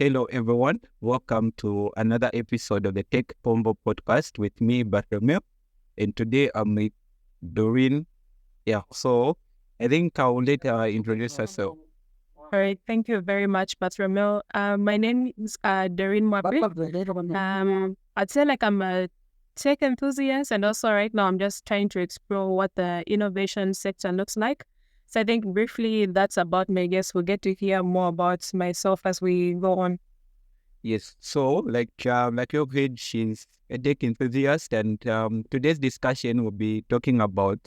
Hello, everyone. Welcome to another episode of the Tech Convo Podcast with me, Bathromew. And today I'm with Doreen. So I think I'll let her introduce herself. All right, thank you very much, Bathromew. My name is Doreen Mwape. I'd say I'm a tech enthusiast, and also right now I'm just trying to explore what the innovation sector looks like. So I think briefly that's about me. I guess we'll get to hear more about myself as we go on. Yes. So like you've heard, she's a tech enthusiast, and today's discussion will be talking about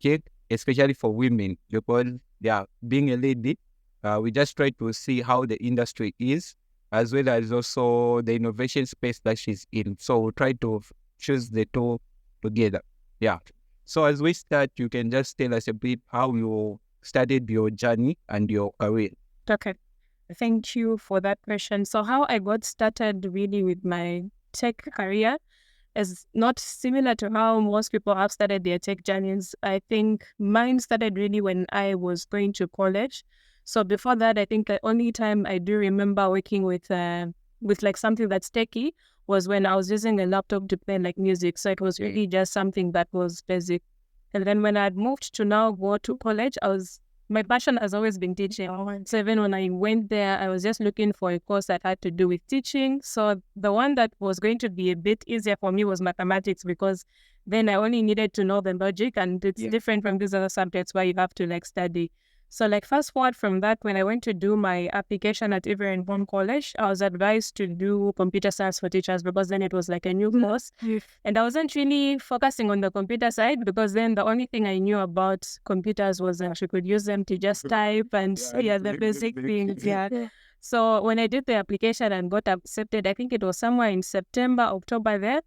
tech, especially for women, because being a lady, we just try to see how the industry is, as well as also the innovation space that she's in. So we'll try to choose the two together. Yeah. So as we start, you can just tell us a bit how you started your journey and your career. Okay. Thank you for that question. So how I got started really with my tech career is not similar to how most people have started their tech journeys. I think mine started really when I was going to college. So before that, I think the only time I do remember working with something that's techy was when I was using a laptop to play music. So it was really just something that was basic. And then when I had moved to now go to college, my passion has always been teaching. So even when I went there, I was just looking for a course that had to do with teaching. So the one that was going to be a bit easier for me was mathematics, because then I only needed to know the logic, and it's different from these other subjects where you have to study. So fast forward from that, when I went to do my application at Mpomwa College, I was advised to do computer science for teachers, because then it was a new course. And I wasn't really focusing on the computer side, because then the only thing I knew about computers was that you could use them to just type and the basic things. So when I did the application and got accepted, I think it was somewhere in September, October there.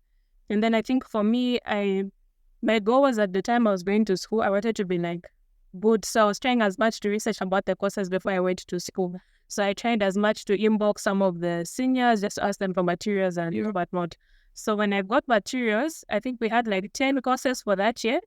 And then I think for me, my goal was at the time I was going to school, I wanted to be good. So I was trying as much to research about the courses before I went to school. So I tried as much to inbox some of the seniors, just to ask them for materials and whatnot. So when I got materials, I think we had 10 courses for that year.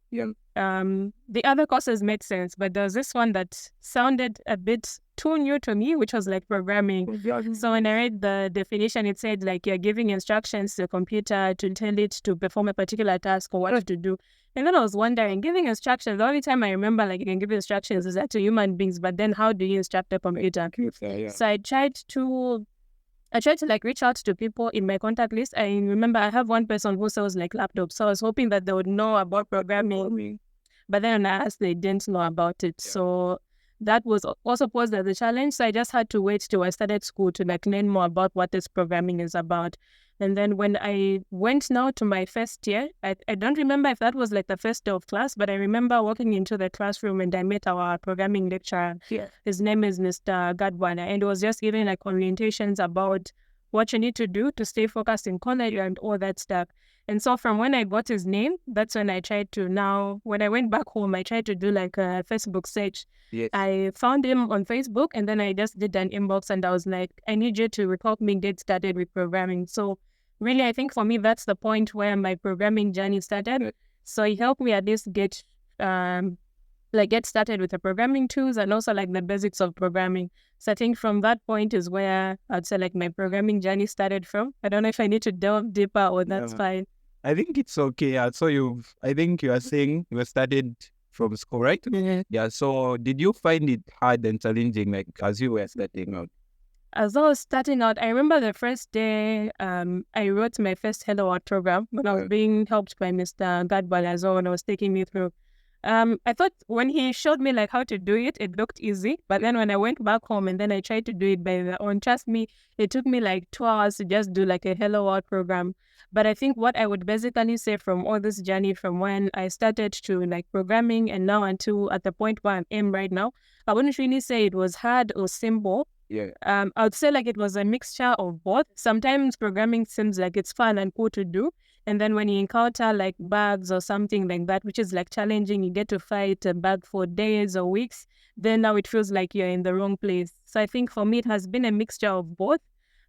The other courses made sense, but there was this one that sounded a bit too new to me, which was programming. So when I read the definition, it said you're giving instructions to the computer to tell it to perform a particular task or what to do. And then I was wondering, giving instructions, the only time I remember you can give instructions is to human beings, but then how do you instruct a computer? So I tried to reach out to people in my contact list. I remember I have one person who sells laptops, so I was hoping that they would know about programming. But then when I asked, they didn't know about it. So that was also posed as a challenge. So I just had to wait till I started school to learn more about what this programming is about. And then when I went now to my first year, I don't remember if that was the first day of class, but I remember walking into the classroom and I met our programming lecturer. His name is Mr. Gadwana, and he was just giving orientations about what you need to do to stay focused in college and all that stuff. And so from when I got his name, that's when I tried to when I went back home, I tried to do a Facebook search. I found him on Facebook, and then I just did an inbox, and I was I need you to help me get started with programming. So really, I think for me, that's the point where my programming journey started. So he helped me at least get started with the programming tools and also the basics of programming. So I think from that point is where I'd say my programming journey started from. I don't know if I need to delve deeper or that's fine. I think it's okay. So I think you are saying you started from school, right? Yeah. So did you find it hard and challenging as you were starting out? As I was starting out, I remember the first day I wrote my first Hello World program when I was being helped by Mr. Gadbal as well when I was taking me through. I thought when he showed me how to do it, it looked easy. But then when I went back home and then I tried to do it by my own, trust me, it took me 2 hours to just do a Hello World program. But I think what I would basically say from all this journey, from when I started to programming and now until at the point where I am right now, I wouldn't really say it was hard or simple. I would say it was a mixture of both. Sometimes programming seems it's fun and cool to do. And then when you encounter bugs or something like that, which is challenging, you get to fight a bug for days or weeks, then now it feels you're in the wrong place. So I think for me, it has been a mixture of both.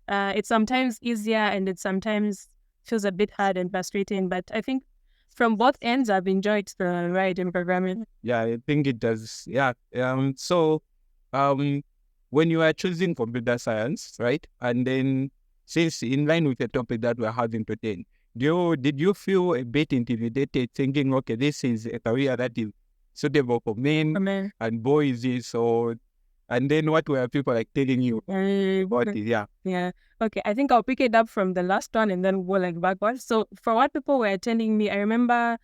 It's sometimes easier and it sometimes feels a bit hard and frustrating. But I think from both ends, I've enjoyed the ride in programming. Yeah, I think it does. Yeah. So when you are choosing computer science, right? And then since in line with the topic that we're having today, did you feel a bit intimidated thinking, okay, this is a career that is suitable for men and boys is so, and then what were people like telling you about it? Yeah. Okay. I think I'll pick it up from the last one and then go like backwards. So for what people were telling me, I remember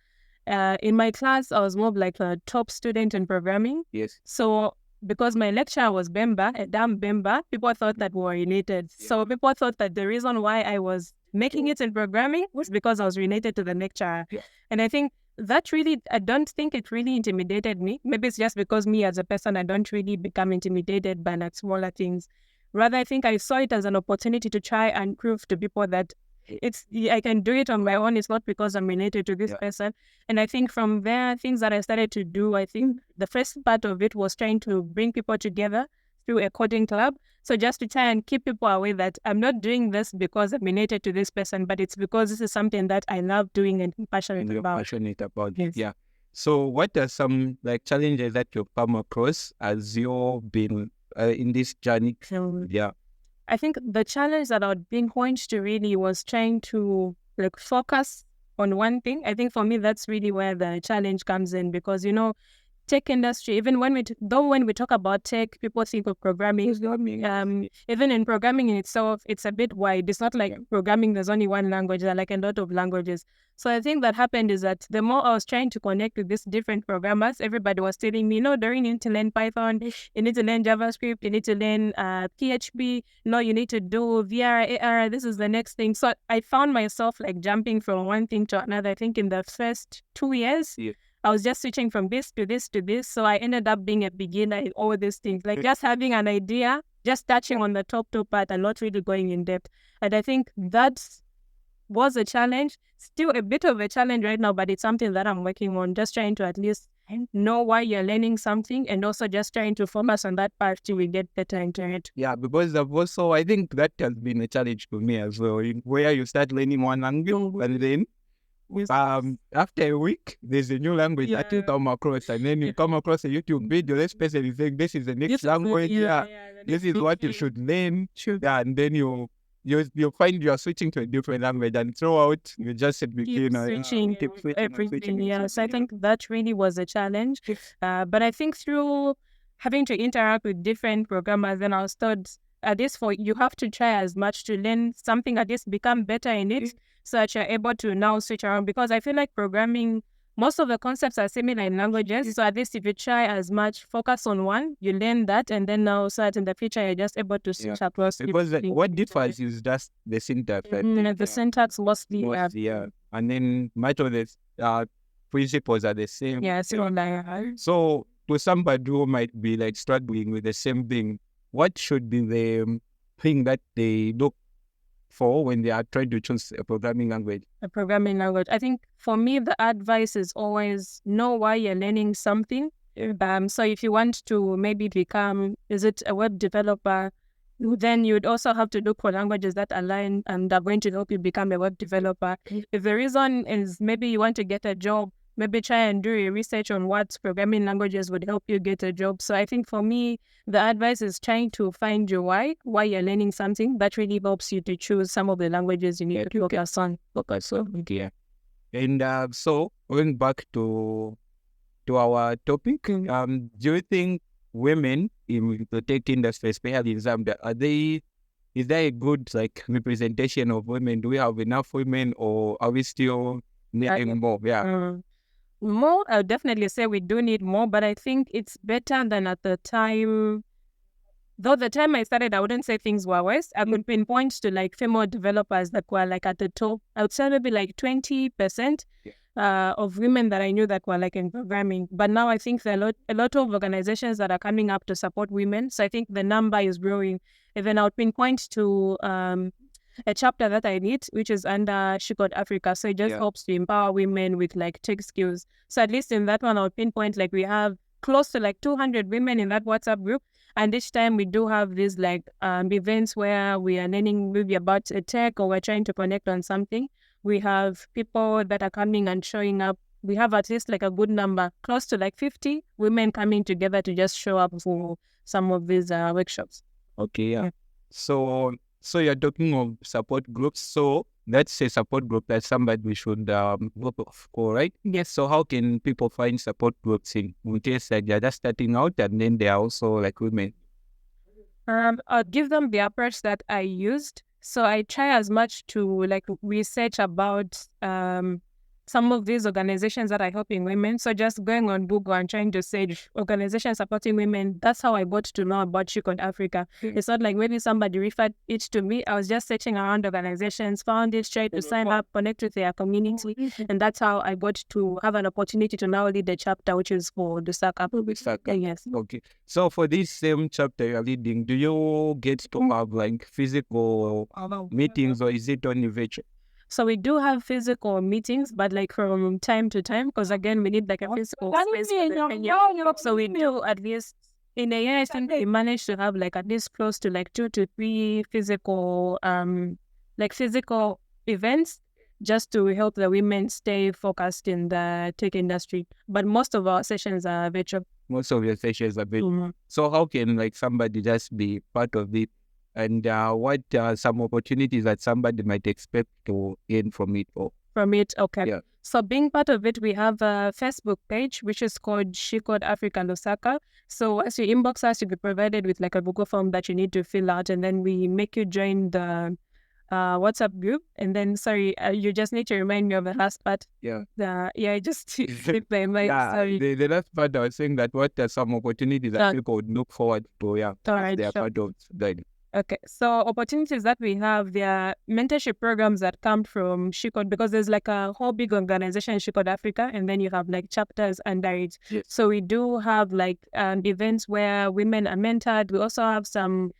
in my class, I was more of like a top student in programming. Yes. So because my lecturer was Bemba, a damn Bemba, people thought that we were related. Yeah. So people thought that the reason why I was making it in programming was because I was related to the lecturer. Yeah. And I think that really, I don't think it really intimidated me. Maybe it's just because me as a person, I don't really become intimidated by like smaller things. Rather, I think I saw it as an opportunity to try and prove to people that I can do it on my own. It's not because I'm related to this person. And I think from there, things that I started to do, I think the first part of it was trying to bring people together through a coding club. So just to try and keep people aware that I'm not doing this because I'm related to this person, but it's because this is something that I love doing and I'm passionate about. Yes. Yeah. So what are some like challenges that you've come across as you've been in this journey? I think the challenge that I would pinpoint to really was trying to like focus on one thing. I think for me, that's really where the challenge comes in because, tech industry, even when we talk about tech, people think of programming. Even in programming in itself, it's a bit wide. It's not like programming, there's only one language, there are like a lot of languages. So I think that happened is that the more I was trying to connect with these different programmers, everybody was telling me, Doreen, you need to learn Python, you need to learn JavaScript, you need to learn PHP, you need to do VR, AR, this is the next thing. So I found myself like jumping from one thing to another. I think in the first 2 years, I was just switching from this to this to this. So I ended up being a beginner in all these things, like just having an idea, just touching on the top part and not really going in depth. And I think that was a challenge, still a bit of a challenge right now, but it's something that I'm working on, just trying to at least know why you're learning something and also just trying to focus on that part till we get better into it. Yeah, because I think that has been a challenge for me as well, where you start learning one language and then after a week, there's a new language that you come across, and then you come across a YouTube video. This person is saying this is the next language. This is what you should learn. And then you find you are switching to a different language, and throughout you just begin switching everything. So I think that really was a challenge. But I think through having to interact with different programmers, then I was taught at least you have to try as much to learn something, at least become better in it. So that you're able to now switch around, because I feel like programming, most of the concepts are similar in languages. So at least if you try as much, focus on one, you learn that, and then now so that in the future you're just able to switch across. Because what differs is just the syntax. The syntax mostly. And then much of the principles are the same. So to somebody who might be like struggling with the same thing, what should be the thing that they look for when they are trying to choose a programming language? I think for me, the advice is always know why you're learning something. So if you want to maybe become, a web developer, then you'd also have to look for languages that align and are going to help you become a web developer. If the reason is maybe you want to get a job, maybe try and do a research on what programming languages would help you get a job. So I think for me, the advice is trying to find your why you're learning something. That really helps you to choose some of the languages you need to focus on. And so going back to our topic, do you think women in the tech industry, especially in Zambia, is there a good like representation of women? Do we have enough women, or are we still needing more? More, I would definitely say we do need more, but I think it's better than at the time. Though the time I started, I wouldn't say things were worse. I could pinpoint to like female developers that were like at the top. I would say maybe like 20% of women that I knew that were like in programming. But now I think there are a lot of organizations that are coming up to support women. So I think the number is growing. Even I would pinpoint to a chapter that I lead, which is under She Got Africa. So it just helps to empower women with like tech skills. So at least in that one, I would pinpoint like we have close to like 200 women in that WhatsApp group. And each time we do have these like events where we are learning maybe about a tech or we're trying to connect on something. We have people that are coming and showing up we have at least like a good number, close to like 50 women coming together to just show up for some of these workshops. Okay, yeah. So you're talking of support groups. So that's a support group that somebody should work for, right? Yes. So how can people find support groups in case like they're just starting out and then they're also like women? I'll give them the approach that I used. So I try as much to like research about some of these organizations that are helping women. So just going on Google and trying to search organizations supporting women, that's how I got to know about She Could Africa. It's not like maybe somebody referred it to me. I was just searching around organizations, found it, tried to sign up, connect with their community. And that's how I got to have an opportunity to now lead the chapter, which is for Lusaka. Yes. Okay. So for this same chapter you're leading, do you get to have like physical meetings or is it only virtual? So we do have physical meetings, but like from time to time, because again, we need like a physical space. So we do at least in a year, I think we managed to have like at least close to like 2 to 3 physical, physical events just to help the women stay focused in the tech industry. But most of our sessions are virtual. Most of your sessions are virtual. So how can like somebody just be part of it? And what are some opportunities that somebody might expect to gain from it? Okay. Yeah. So being part of it, we have a Facebook page, which is called She Could Africa Lusaka. So as you inbox us, you'll be provided with like a Google form that you need to fill out. And then we make you join the WhatsApp group. And then, you just need to remind me of the last part. Yeah. I just slipped my mind. Sorry. The last part I was saying that what are some opportunities that people would look forward to, they are part of that. Okay, so opportunities that we have, there are mentorship programs that come from She Could, because there's like a whole big organization, She Could Africa, and then you have like chapters under it. Yes. So we do have like events where women are mentored. We also have some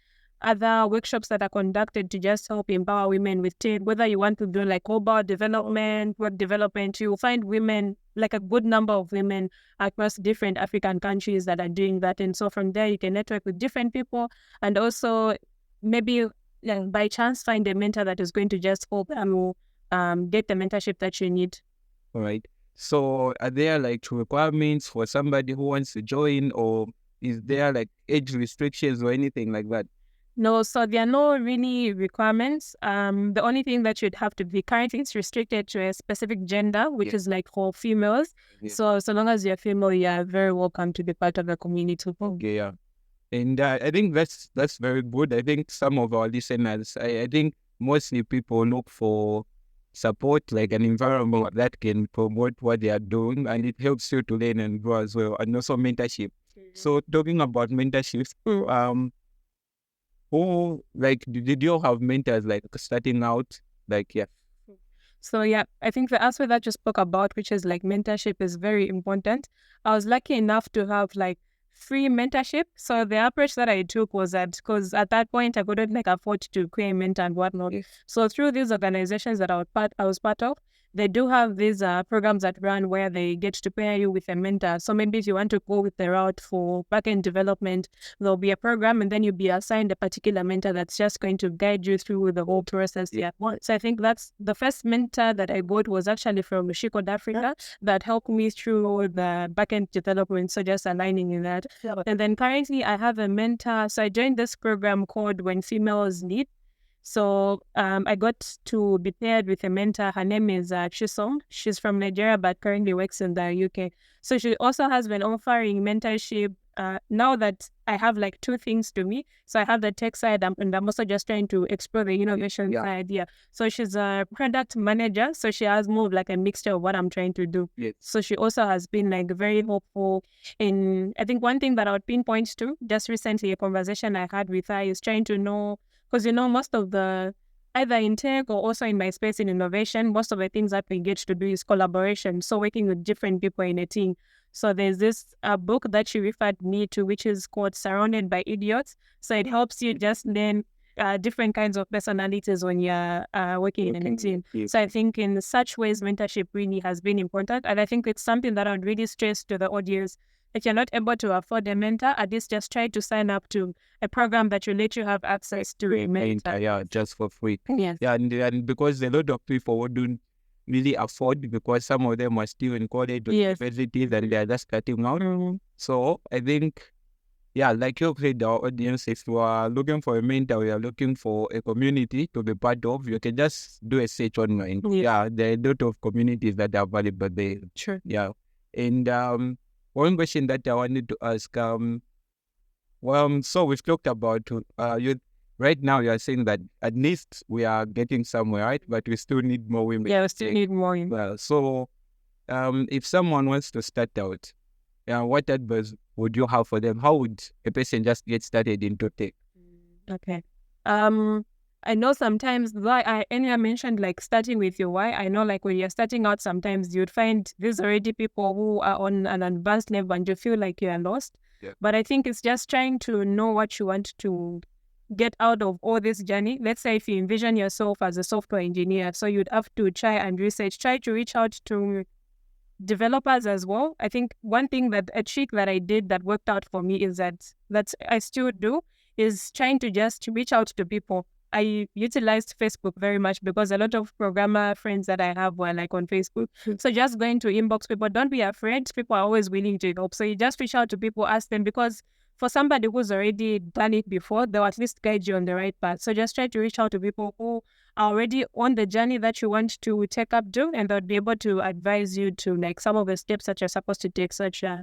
other workshops that are conducted to just help empower women with tech. Whether you want to do like mobile development, web development, you'll find women, like a good number of women across different African countries that are doing that. And so from there, you can network with different people, and also maybe by chance find a mentor that is going to just help you get the mentorship that you need. All right. So are there like requirements for somebody who wants to join, or is there like age restrictions or anything like that? No, so there are no really requirements. The only thing that you'd have to be currently is restricted to a specific gender, which is like for females. So long as you're female, you're very welcome to be part of the community. Okay, yeah. And I think that's very good. I think some of our listeners, I think mostly people look for support, like an environment that can promote what they are doing, and it helps you to learn and grow as well, and also mentorship. So talking about mentorships, did you have mentors like starting out? So I think the aspect that you spoke about, which is like mentorship, is very important. I was lucky enough to have like free mentorship. So the approach that I took was that, because at that point I couldn't like afford to pay a mentor and whatnot. So through these organizations that I was part of, they do have these programs that run where they get to pair you with a mentor. So maybe if you want to go with the route for backend development, there'll be a program, and then you'll be assigned a particular mentor that's just going to guide you through the whole process. So I think that's the first mentor that I got was actually from She Could Africa that helped me through the backend development. So just aligning in that. And then currently I have a mentor. So I joined this program called When Females Lead. So I got to be paired with a mentor. Her name is Chisom. She's from Nigeria but currently works in the UK. So she also has been offering mentorship. Now that I have like two things to me, so I have the tech side and I'm also just trying to explore the innovation side. So she's a product manager, so she has more of like a mixture of what I'm trying to do. So she also has been like very helpful in, I think one thing that I would pinpoint to, just recently a conversation I had with her is trying to know, because most of the, either in tech or also in my space in innovation, most of the things that we get to do is collaboration. So working with different people in a team. So there's this book that she referred me to, which is called Surrounded by Idiots. So it helps you just learn different kinds of personalities when you're working in a team. So I think in such ways, mentorship really has been important. And I think it's something that I would really stress to the audience. If you're not able to afford a mentor, at least just try to sign up to a program that will let you have access to a mentor. Just for free. Yes. And because a lot of people wouldn't really afford, because some of them are still in college or universities and they are just starting out. So I think, like you said, our audience, if you are looking for a mentor, you are looking for a community to be part of, you can just do a search online. There are a lot of communities that are available there. Sure. And one question that I wanted to ask, so we've talked about you. Right now, you are saying that at least we are getting somewhere, right? But we still need more women. Yeah, we still need more women. Well, so if someone wants to start out, what advice would you have for them? How would a person just get started into tech? Okay. I know sometimes why I earlier mentioned like starting with your why. I know like when you're starting out, sometimes you'd find there's already people who are on an advanced level and you feel like you are lost. But I think it's just trying to know what you want to get out of all this journey. Let's say if you envision yourself as a software engineer, so you'd have to try to reach out to developers as well. I think one thing that a trick that I did that worked out for me is that I still do is trying to just reach out to people. I utilized Facebook very much because a lot of programmer friends that I have were like on Facebook. So just going to inbox people, don't be afraid. People are always willing to help. So you just reach out to people, ask them, because for somebody who's already done it before, they'll at least guide you on the right path. So just try to reach out to people who are already on the journey that you want to take up to, and they'll be able to advise you to like some of the steps that you're supposed to take, such as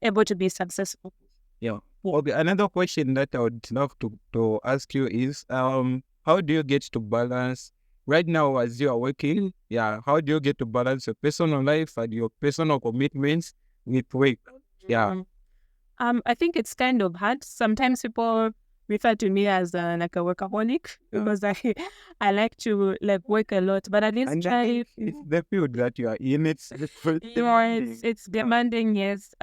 able to be successful. Okay. Another question that I would love to ask you is, how do you get to balance right now as you are working? How do you get to balance your personal life and your personal commitments with work? I think it's kind of hard. Sometimes people refer to me as like a workaholic because I like to like work a lot, but at least try. It's the field that you are in. It's demanding. Yes.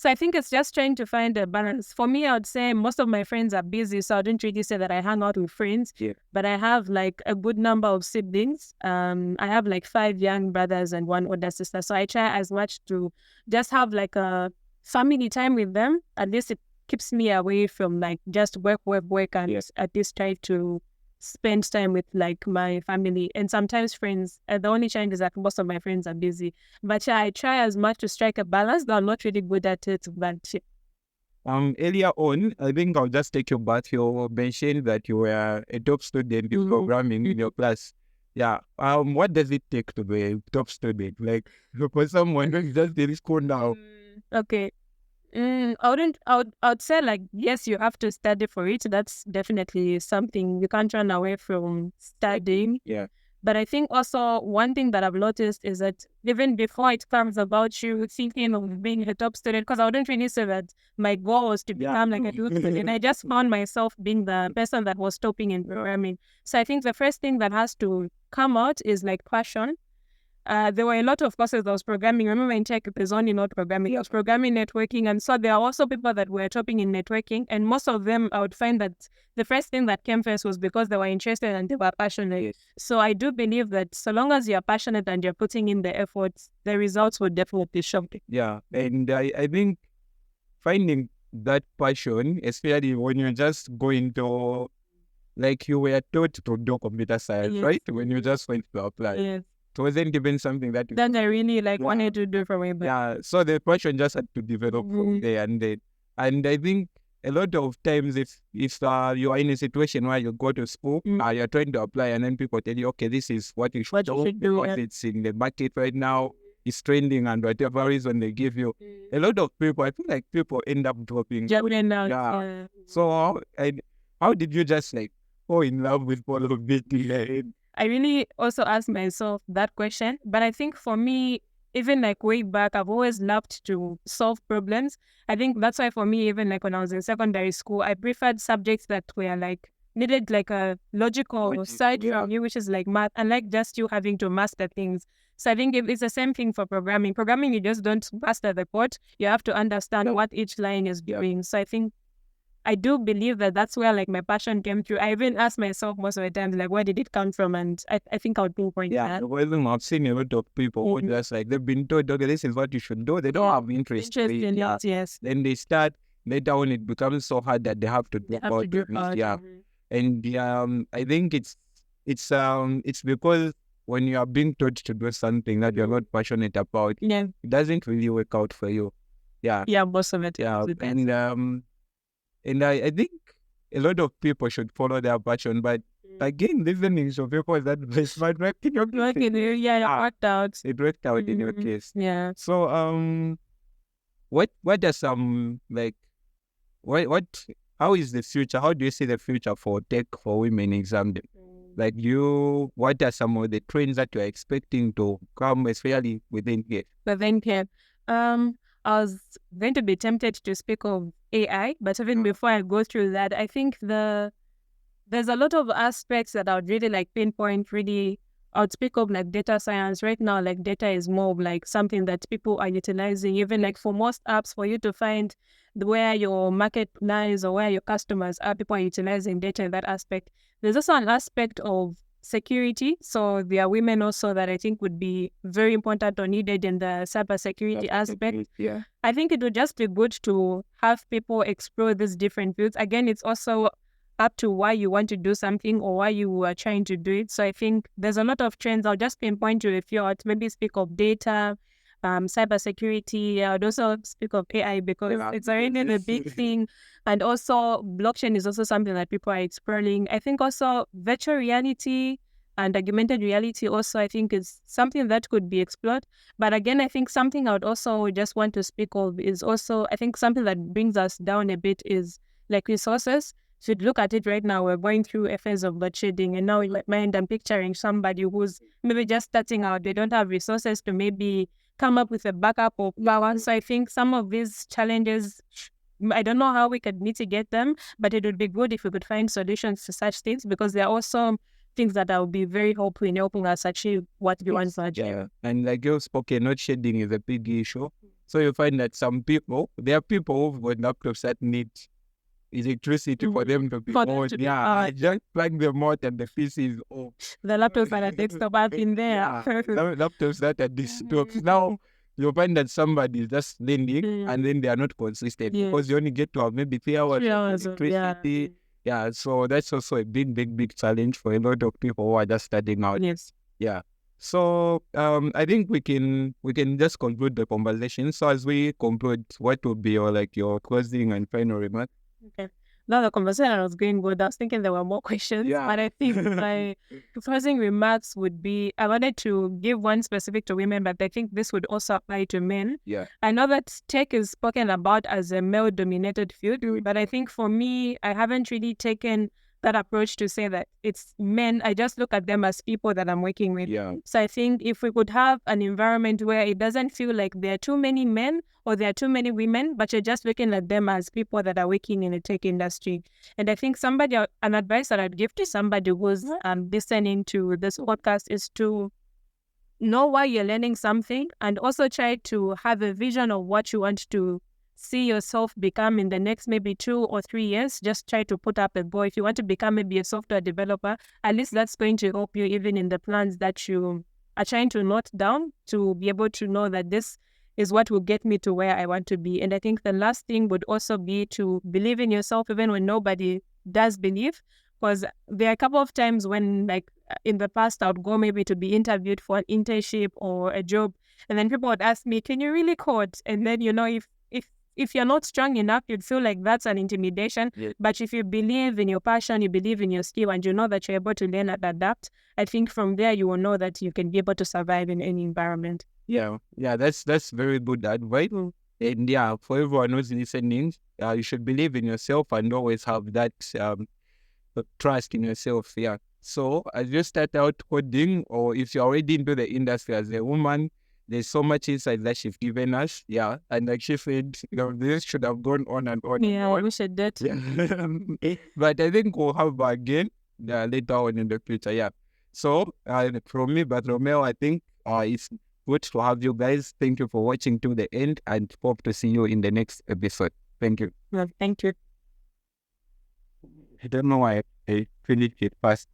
So I think it's just trying to find a balance. For me, I would say most of my friends are busy, so I don't really say that I hang out with friends. But I have like a good number of siblings. I have like 5 young brothers and 1 older sister. So I try as much to just have like a family time with them. At least it keeps me away from like just work, and at least try to spend time with like my family and sometimes friends. The only challenge is that most of my friends are busy. But I try as much to strike a balance, though I'm not really good at it. But earlier on, I think I'll just take you back. You mentioned that you were a top student in programming in your class. What does it take to be a top student? Like for someone who's just in school now. Okay. I would say like, yes, you have to study for it. That's definitely something you can't run away from studying. But I think also one thing that I've noticed is that even before it comes about you thinking of being a top student, because I wouldn't really say that my goal was to become like a top student. I just found myself being the person that was topping in programming. So I think the first thing that has to come out is like passion. There were a lot of courses that was programming. Remember in tech, there's only not programming. It was programming, networking. And so there are also people that were topping in networking. And most of them, I would find that the first thing that came first was because they were interested and they were passionate. So I do believe that so long as you're passionate and you're putting in the efforts, the results will definitely show. And I think finding that passion, especially when you're just going to, like you were taught to do computer science, right? When you just went to apply. It wasn't even something that I really wanted to do for me. But... so the passion just had to develop from there and then. And I think a lot of times if you are in a situation where you go to school, you're trying to apply and then people tell you, okay, this is what you should do because it's in the market right now, it's trending and whatever reason they give you. A lot of people, I feel like people end up dropping. So how did you just like fall in love with all of it? I really also asked myself that question. But I think for me, even like way back, I've always loved to solve problems. I think that's why for me, even like when I was in secondary school, I preferred subjects that were like needed like a logical side from you, which is like math, and like just you having to master things. So I think it's the same thing for programming. Programming, you just don't master the code. You have to understand what each line is doing. So I think I do believe that that's where like my passion came through. I even ask myself most of the time, like, where did it come from? And I think I'll pinpoint that. Well, I've seen a lot of people who just like, they've been told, okay, this is what you should do. They don't have interest in it, yes. Then they start, later on it becomes so hard that they have to do it. And I think it's because when you are being taught to do something that you're not passionate about, it doesn't really work out for you. Yeah. Yeah, most of it. Yeah. And I think a lot of people should follow their passion, but again, listening to people that might work in your case. It worked out. It worked out in your case. Yeah. So what are some how is the future? How do you see the future for tech for women in Zambia? Like what are some of the trends that you're expecting to come, especially within here? I was going to be tempted to speak of AI, but even before I go through that, I think there's a lot of aspects that I would really like pinpoint. Really, I would speak of like data science. Right now, like data is more of like something that people are utilizing. Even like for most apps, for you to find where your market lies or where your customers are, people are utilizing data in that aspect. There's also an aspect of security. So there are women also that I think would be very important or needed in the cybersecurity aspect. Yeah. I think it would just be good to have people explore these different fields. Again, it's also up to why you want to do something or why you are trying to do it. So I think there's a lot of trends. I'll just pinpoint to a few. I'd maybe speak of data, cybersecurity. I would also speak of AI because it's already the big thing. And also blockchain is also something that people are exploring. I think also virtual reality and augmented reality also I think is something that could be explored. But again, I think something I would also just want to speak of is also, I think something that brings us down a bit is like resources. So if you look at it right now, we're going through a phase of load shedding, and now in my mind, I'm picturing somebody who's maybe just starting out. They don't have resources to maybe come up with a backup or power. So I think some of these challenges, I don't know how we could mitigate them, but it would be good if we could find solutions to such things, because there are also things that will be very helpful in helping us achieve what we want to achieve. Yeah, and like you spoke, load shedding is a big issue. So you find that there are people who've got laptops that need electricity for them to be on. I just plug them out and the PC is off. The laptops that are desktop up in there. Laptops that are desktop. Now you find that somebody is just lending and then they are not consistent because you only get to have maybe 3 hours of electricity. Yeah, so that's also a big challenge for a lot of people who are just starting out. Yes. Yeah. So I think we can just conclude the conversation. So as we conclude, what would be your closing and final remark? Okay. Now the conversation was going good. I was thinking there were more questions, but I think my closing remarks would be, I wanted to give one specific to women, but I think this would also apply to men. Yeah. I know that tech is spoken about as a male-dominated field, but I think for me, I haven't really taken that approach to say that it's men. I just look at them as people that I'm working with. Yeah. So I think if we could have an environment where it doesn't feel like there are too many men or there are too many women, but you're just looking at them as people that are working in the tech industry. And I think an advice that I'd give to somebody who's listening to this podcast is to know why you're learning something, and also try to have a vision of what you want to see yourself become in the next maybe 2 or 3 years. Just try to put up a goal. If you want to become maybe a software developer, at least that's going to help you even in the plans that you are trying to note down, to be able to know that this is what will get me to where I want to be. And I think the last thing would also be to believe in yourself even when nobody does believe, because there are a couple of times when, like in the past, I would go maybe to be interviewed for an internship or a job, and then people would ask me, can you really code? And then, if you're not strong enough, you'd feel like that's an intimidation. Yeah. But if you believe in your passion, you believe in your skill, and you know that you're able to learn and adapt, I think from there you will know that you can be able to survive in any environment. Yeah, that's very good advice. And for everyone who's listening, you should believe in yourself and always have that trust in yourself. Yeah. So as you start out coding, or if you're already into the industry as a woman, there's so much insight that she's given us. Yeah. And like she said, this should have gone on and on. Yeah, I wish it did. Yeah. But I think we'll have again later on in the future. Yeah. So from me, Bathromew, I think it's good to have you guys. Thank you for watching to the end, and hope to see you in the next episode. Thank you. Well, thank you. I don't know why I finished it fast.